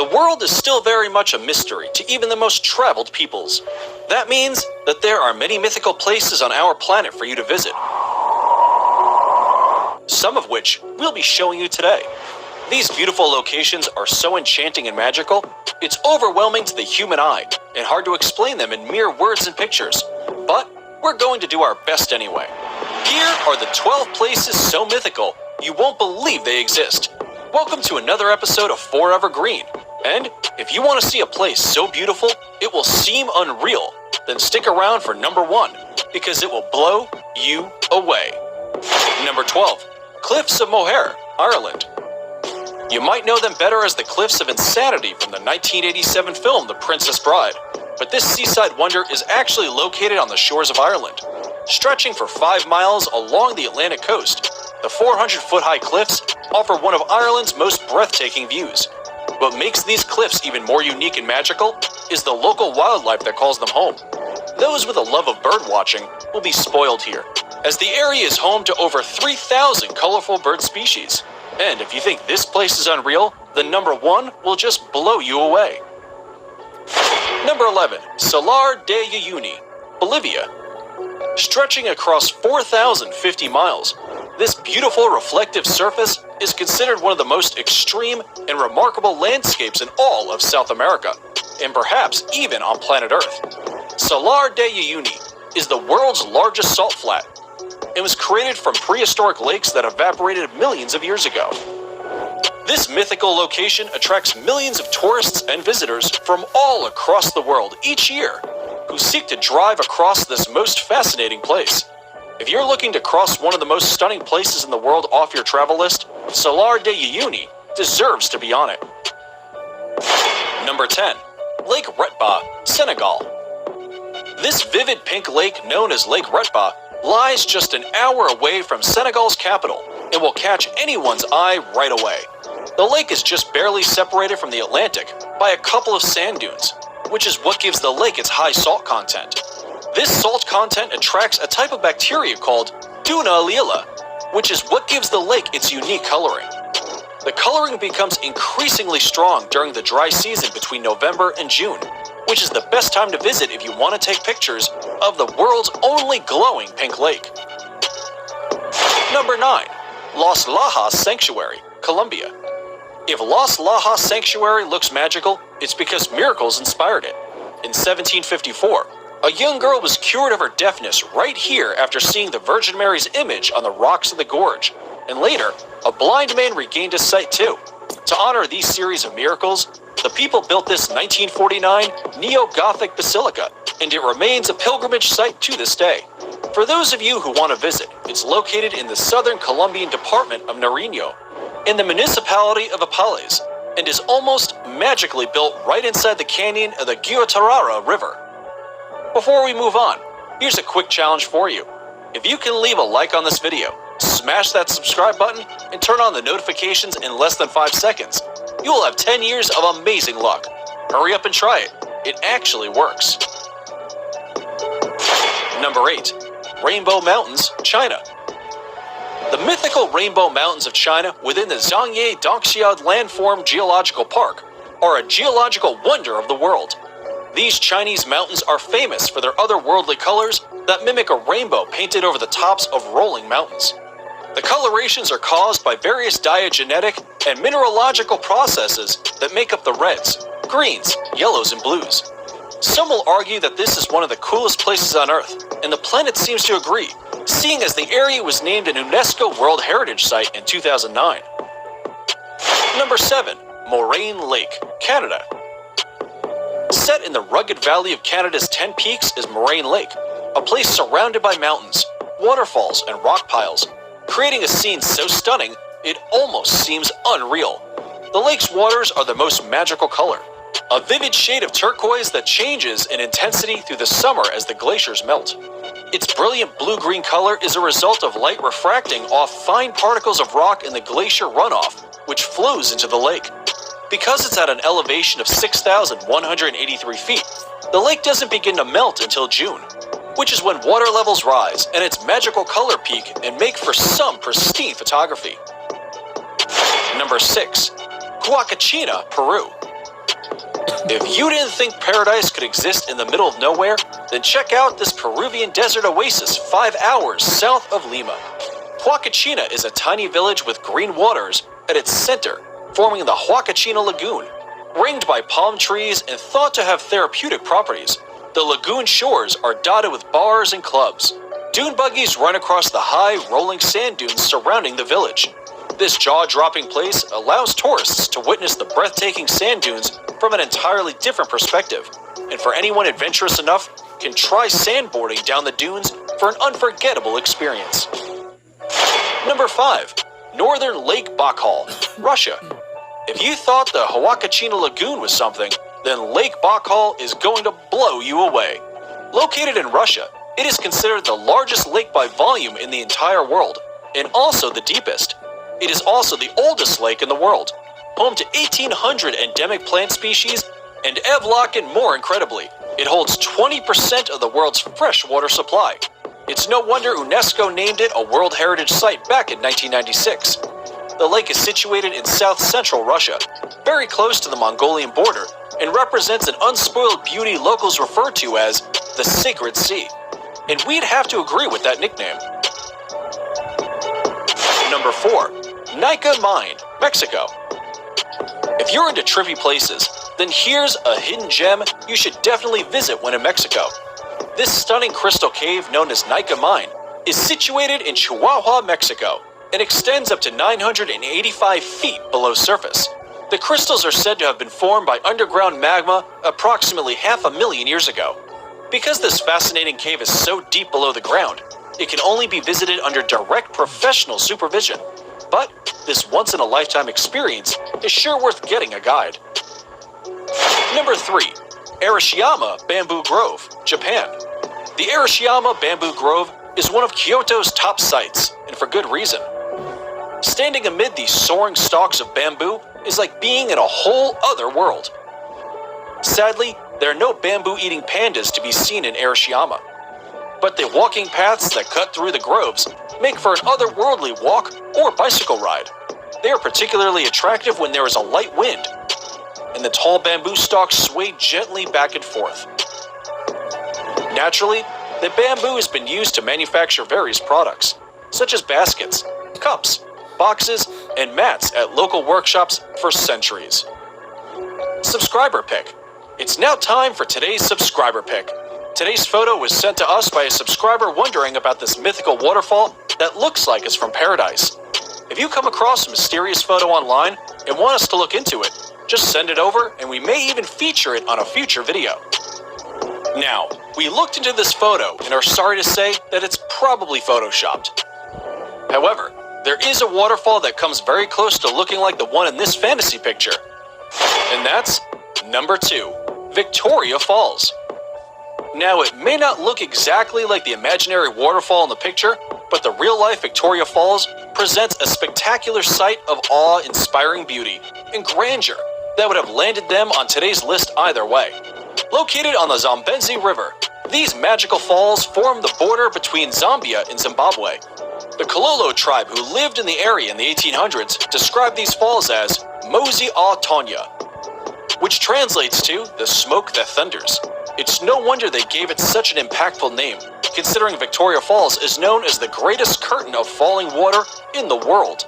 The world is still very much a mystery to even the most traveled peoples. That means that there are many mythical places on our planet for you to visit, some of which we'll be showing you today. These beautiful locations are so enchanting and magical, it's overwhelming to the human eye and hard to explain them in mere words and pictures. But we're going to do our best anyway. Here are the 12 places so mythical you won't believe they exist. Welcome to another episode of Forever Green. And if you want to see a place so beautiful it will seem unreal, then stick around for number 1, because it will blow you away. Number 12. Cliffs of Moher, Ireland. You might know them better as the Cliffs of Insanity from the 1987 film The Princess Bride, but this seaside wonder is actually located on the shores of Ireland. Stretching for 5 miles along the Atlantic coast, the 400-foot-high cliffs offer one of Ireland's most breathtaking views. What makes these cliffs even more unique and magical is the local wildlife that calls them home. Those with a love of bird watching will be spoiled here, as the area is home to over 3,000 colorful bird species. And if you think this place is unreal, then number 1 will just blow you away. Number 11. Salar de Uyuni, Bolivia. Stretching across 4,050 miles, this beautiful reflective surface is considered one of the most extreme and remarkable landscapes in all of South America, and perhaps even on planet Earth. Salar de Uyuni is the world's largest salt flat, and was created from prehistoric lakes that evaporated millions of years ago. This mythical location attracts millions of tourists and visitors from all across the world each year, who seek to drive across this most fascinating place. If you're looking to cross one of the most stunning places in the world off your travel list, Salar de Uyuni deserves to be on it. Number 10. Lake Retba, Senegal. This vivid pink lake known as Lake Retba lies just an hour away from Senegal's capital and will catch anyone's eye right away. The lake is just barely separated from the Atlantic by a couple of sand dunes, which is what gives the lake its high salt content. This salt content attracts a type of bacteria called Duna lila, which is what gives the lake its unique coloring. The coloring becomes increasingly strong during the dry season between November and June, which is the best time to visit if you want to take pictures of the world's only glowing pink lake. Number 9. Las Lajas Sanctuary, Colombia. If Las Lajas Sanctuary looks magical, it's because miracles inspired it. In 1754, a young girl was cured of her deafness right here after seeing the Virgin Mary's image on the rocks of the gorge, and later, a blind man regained his sight too. To honor these series of miracles, the people built this 1949 neo-Gothic basilica, and it remains a pilgrimage site to this day. For those of you who want to visit, it's located in the southern Colombian department of Nariño, in the municipality of Apales, and is almost magically built right inside the canyon of the Guatarrara River. Before we move on, here's a quick challenge for you. If you can leave a like on this video, smash that subscribe button, and turn on the notifications in less than 5 seconds, you will have 10 years of amazing luck. Hurry up and try it. It actually works. Number 8. Rainbow Mountains, China. The mythical Rainbow Mountains of China within the Zhangye Dongxia Landform Geological Park are a geological wonder of the world. These Chinese mountains are famous for their otherworldly colors that mimic a rainbow painted over the tops of rolling mountains. The colorations are caused by various diagenetic and mineralogical processes that make up the reds, greens, yellows, and blues. Some will argue that this is one of the coolest places on Earth, and the planet seems to agree, seeing as the area was named an UNESCO World Heritage Site in 2009. Number 7. Moraine Lake, Canada. Set in the rugged valley of Canada's 10 peaks is Moraine Lake, a place surrounded by mountains, waterfalls, and rock piles, creating a scene so stunning it almost seems unreal. The lake's waters are the most magical color, a vivid shade of turquoise that changes in intensity through the summer as the glaciers melt. Its brilliant blue-green color is a result of light refracting off fine particles of rock in the glacier runoff, which flows into the lake. Because it's at an elevation of 6,183 feet, the lake doesn't begin to melt until June, which is when water levels rise and its magical color peak and make for some pristine photography. Number 6. Huacachina, Peru. If you didn't think paradise could exist in the middle of nowhere, then check out this Peruvian desert oasis 5 hours south of Lima. Huacachina is a tiny village with green waters at its center, forming the Huacachina Lagoon. Ringed by palm trees and thought to have therapeutic properties, the lagoon shores are dotted with bars and clubs. Dune buggies run across the high, rolling sand dunes surrounding the village. This jaw-dropping place allows tourists to witness the breathtaking sand dunes from an entirely different perspective, and for anyone adventurous enough, can try sandboarding down the dunes for an unforgettable experience. Number 5. Northern Lake Baikal, Russia. If you thought the Huacachina Lagoon was something, then Lake Baikal is going to blow you away. Located in Russia, it is considered the largest lake by volume in the entire world, and also the deepest. It is also the oldest lake in the world, home to 1,800 endemic plant species, and Evlock more incredibly, it holds 20% of the world's freshwater supply. It's no wonder UNESCO named it a World Heritage Site back in 1996. The lake is situated in south-central Russia, very close to the Mongolian border, and represents an unspoiled beauty locals refer to as the Sacred Sea. And we'd have to agree with that nickname. Number 4. Nika Mine, Mexico. If you're into trippy places, then here's a hidden gem you should definitely visit when in Mexico. This stunning crystal cave known as Nika Mine is situated in Chihuahua, Mexico, and extends up to 985 feet below surface. The crystals are said to have been formed by underground magma approximately 500,000 years ago. Because this fascinating cave is so deep below the ground, it can only be visited under direct professional supervision. But this once-in-a-lifetime experience is sure worth getting a guide. Number 3. Arashiyama Bamboo Grove, Japan. The Arashiyama Bamboo Grove is one of Kyoto's top sites, and for good reason. Standing amid these soaring stalks of bamboo is like being in a whole other world. Sadly, there are no bamboo-eating pandas to be seen in Arashiyama, but the walking paths that cut through the groves make for an otherworldly walk or bicycle ride. They are particularly attractive when there is a light wind, and the tall bamboo stalks sway gently back and forth. Naturally, the bamboo has been used to manufacture various products, such as baskets, cups, boxes, and mats at local workshops for centuries. Subscriber pick. It's now time for today's subscriber pick. Today's photo was sent to us by a subscriber wondering about this mythical waterfall that looks like it's from paradise. If you come across a mysterious photo online and want us to look into it, just send it over and we may even feature it on a future video. Now, we looked into this photo and are sorry to say that it's probably photoshopped. However, there is a waterfall that comes very close to looking like the one in this fantasy picture. And that's number 2, Victoria Falls. Now, it may not look exactly like the imaginary waterfall in the picture, but the real-life Victoria Falls presents a spectacular sight of awe-inspiring beauty and grandeur that would have landed them on today's list either way. Located on the Zambezi River, these magical falls form the border between Zambia and Zimbabwe. The Kololo tribe who lived in the area in the 1800s described these falls as Mozi a Tonya, which translates to the smoke that thunders. It's no wonder they gave it such an impactful name, considering Victoria Falls is known as the greatest curtain of falling water in the world.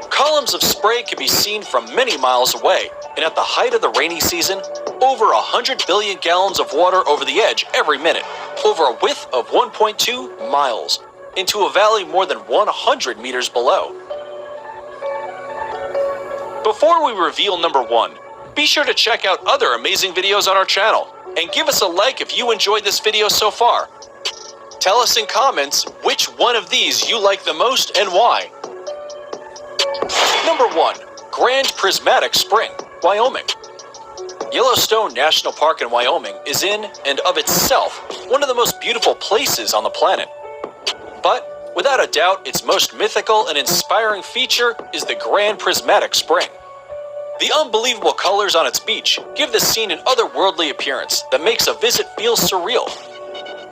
Columns of spray can be seen from many miles away, and at the height of the rainy season, over 100 billion gallons of water over the edge every minute, over a width of 1.2 miles, into a valley more than 100 meters below. Before we reveal number 1, be sure to check out other amazing videos on our channel, and give us a like if you enjoyed this video so far. Tell us in comments which one of these you like the most and why. Number 1. Grand Prismatic Spring, Wyoming. Yellowstone National Park in Wyoming is in and of itself one of the most beautiful places on the planet. But, without a doubt, its most mythical and inspiring feature is the Grand Prismatic Spring. The unbelievable colors on its beach give the scene an otherworldly appearance that makes a visit feel surreal.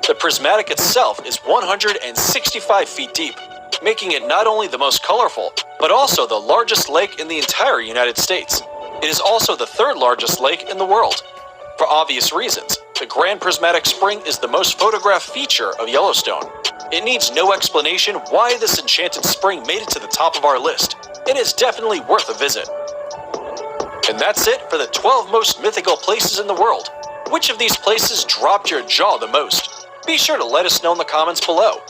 The prismatic itself is 165 feet deep, making it not only the most colorful, but also the largest lake in the entire United States. It is also the third largest lake in the world. For obvious reasons, the Grand Prismatic Spring is the most photographed feature of Yellowstone. It needs no explanation why this enchanted spring made it to the top of our list. It is definitely worth a visit. And that's it for the 12 most mythical places in the world. Which of these places dropped your jaw the most? Be sure to let us know in the comments below.